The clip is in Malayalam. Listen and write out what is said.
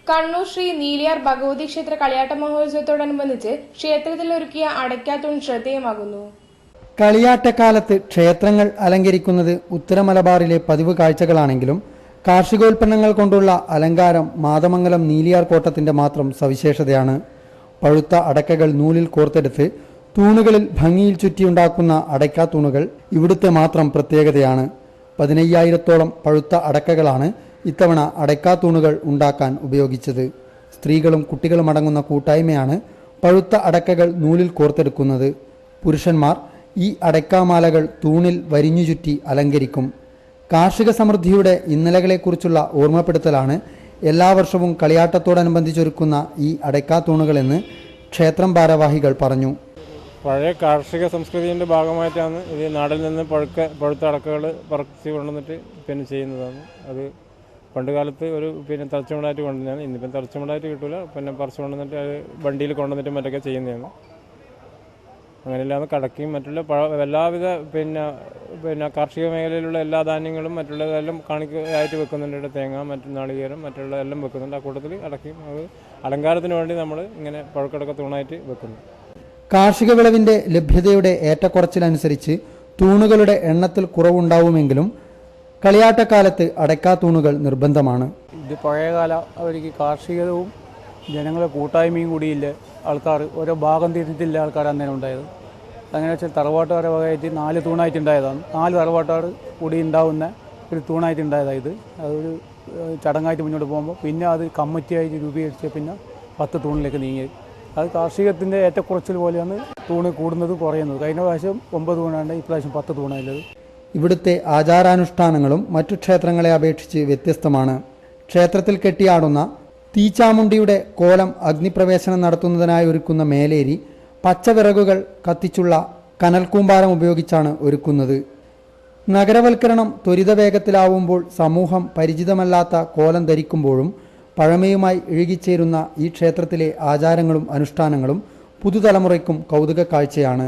കണ്ണൂർ ശ്രീ നീലിയാർ ഭഗവതി ക്ഷേത്ര കളിയാട്ട മഹോത്സവത്തോടനുബന്ധിച്ച് ക്ഷേത്രത്തിൽ ഒരുക്കിയ അടയ്ക്കാത്തൂൺ ശ്രദ്ധേയമാകുന്നു. കളിയാട്ടക്കാലത്ത് ക്ഷേത്രങ്ങൾ അലങ്കരിക്കുന്നത് ഉത്തര മലബാറിലെ പതിവ് കാഴ്ചകളാണെങ്കിലും കാർഷികോൽപ്പന്നങ്ങൾ കൊണ്ടുള്ള അലങ്കാരം മാതമംഗലം നീലിയാർ കോട്ടത്തിന്റെ മാത്രം സവിശേഷതയാണ്. പഴുത്ത അടക്കകൾ നൂലിൽ കോർത്തെടുത്ത് തൂണുകളിൽ ഭംഗിയിൽ ചുറ്റിയുണ്ടാക്കുന്ന അടയ്ക്കാത്തൂണുകൾ ഇവിടുത്തെ മാത്രം പ്രത്യേകതയാണ്. 15,000-ഓളം പഴുത്ത അടക്കകളാണ് ഇത്തവണ അടയ്ക്കാത്തൂണുകൾ ഉണ്ടാക്കാൻ ഉപയോഗിച്ചത്. സ്ത്രീകളും കുട്ടികളും അടങ്ങുന്ന കൂട്ടായ്മയാണ് പഴുത്ത അടക്കകൾ നൂലിൽ കോർത്തെടുക്കുന്നത്. പുരുഷന്മാർ ഈ അടയ്ക്കാമാലകൾ തൂണിൽ വരിഞ്ഞു ചുറ്റി അലങ്കരിക്കും. കാർഷിക സമൃദ്ധിയുടെ ഇന്നലകളെക്കുറിച്ചുള്ള ഓർമ്മപ്പെടുത്തലാണ് എല്ലാ വർഷവും കളിയാട്ടത്തോടനുബന്ധിച്ചൊരുക്കുന്ന ഈ അടയ്ക്കാത്തൂണുകളെന്ന് ക്ഷേത്രം ഭാരവാഹികൾ പറഞ്ഞു. പഴയ കാർഷിക സംസ്കൃതിയുടെ ഭാഗമായിട്ടാണ് ഇത് നാട്ടിൽ നിന്ന് പഴുത്ത അടക്കകൾ പറിച്ച് കൊണ്ടുവന്നിട്ട് ചെയ്യുന്നതാണ്. അത് പണ്ടുകാലത്ത് ഒരു തറച്ചുമടായിട്ട് കൊണ്ടുവന്നതാണ്. ഇന്നിപ്പം തറച്ചുമടായിട്ട് കിട്ടില്ല, പറിച്ച് കൊണ്ടുവന്നിട്ട് അത് വണ്ടിയിൽ കൊണ്ടുവന്നിട്ട് മറ്റൊക്കെ ചെയ്യുന്നതാണ്. അങ്ങനെയല്ലാതെ കടക്കയും മറ്റുള്ള എല്ലാവിധ കാർഷിക മേഖലയിലുള്ള എല്ലാ ധാന്യങ്ങളും മറ്റുള്ളതെല്ലാം കാണിക്കയായിട്ട് വെക്കുന്നുണ്ട്. തേങ്ങ, നാളികേരം മറ്റുള്ള എല്ലാം വെക്കുന്നുണ്ട്. ആ കൂട്ടത്തിൽ അടക്കയും അത് അലങ്കാരത്തിന് വേണ്ടി നമ്മൾ ഇങ്ങനെ പഴക്കടക്ക തൂണായിട്ട് വെക്കുന്നു. കാർഷിക വിളവിന്റെ ലഭ്യതയുടെ ഏറ്റക്കുറച്ചിലനുസരിച്ച് തൂണുകളുടെ എണ്ണത്തിൽ കുറവുണ്ടാവുമെങ്കിലും കളിയാട്ടക്കാലത്ത് അടയ്ക്കാത്തൂണുകൾ നിർബന്ധമാണ്. ഇത് പഴയകാല അവർക്ക് കാർഷികവും ജനങ്ങളെ കൂട്ടായ്മയും കൂടിയില്ല. ആൾക്കാർ ഓരോ ഭാഗം തിരിച്ചില്ല ആൾക്കാർ അന്നേരം ഉണ്ടായത്. അങ്ങനെ വെച്ചാൽ തറവാട്ടുകാരെ വകയായിട്ട് 4 തൂണായിട്ടുണ്ടായതാണ്. 4 തറവാട്ടുകാർ കൂടി ഉണ്ടാവുന്ന ഒരു തൂണായിട്ടുണ്ടായതാണ്. ഇത് അതൊരു ചടങ്ങായിട്ട് മുന്നോട്ട് പോകുമ്പോൾ പിന്നെ അത് കമ്മിറ്റിയായിട്ട് രൂപീകരിച്ച് പിന്നെ 10 തൂണിലേക്ക് നീങ്ങി. അത് കാർഷികത്തിൻ്റെ ഏറ്റക്കുറച്ചിൽ പോലെയാണ് തൂണ് കൂടുന്നത് കുറയുന്നത്. കഴിഞ്ഞ പ്രാവശ്യം 9 തൂണാണ്ട് ഇപ്രാവശ്യം 10 തൂണായുള്ളത്. ഇവിടുത്തെ ആചാരാനുഷ്ഠാനങ്ങളും മറ്റു ക്ഷേത്രങ്ങളെ അപേക്ഷിച്ച് വ്യത്യസ്തമാണ്. ക്ഷേത്രത്തിൽ കെട്ടിയാടുന്ന തീച്ചാമുണ്ടിയുടെ കോലം അഗ്നിപ്രവേശനം നടത്തുന്നതിനായി ഒരുക്കുന്ന മേലേരി പച്ചവിറകുകൾ കത്തിച്ചുള്ള കനൽക്കൂമ്പാരം ഉപയോഗിച്ചാണ് ഒരുക്കുന്നത്. നഗരവൽക്കരണം ത്വരിതവേഗത്തിലാവുമ്പോൾ സമൂഹം പരിചിതമല്ലാത്ത കോലം ധരിക്കുമ്പോഴും പഴമയുമായി ഇഴുകിച്ചേരുന്ന ഈ ക്ഷേത്രത്തിലെ ആചാരങ്ങളും അനുഷ്ഠാനങ്ങളും പുതുതലമുറയ്ക്കും കൗതുക കാഴ്ചയാണ്.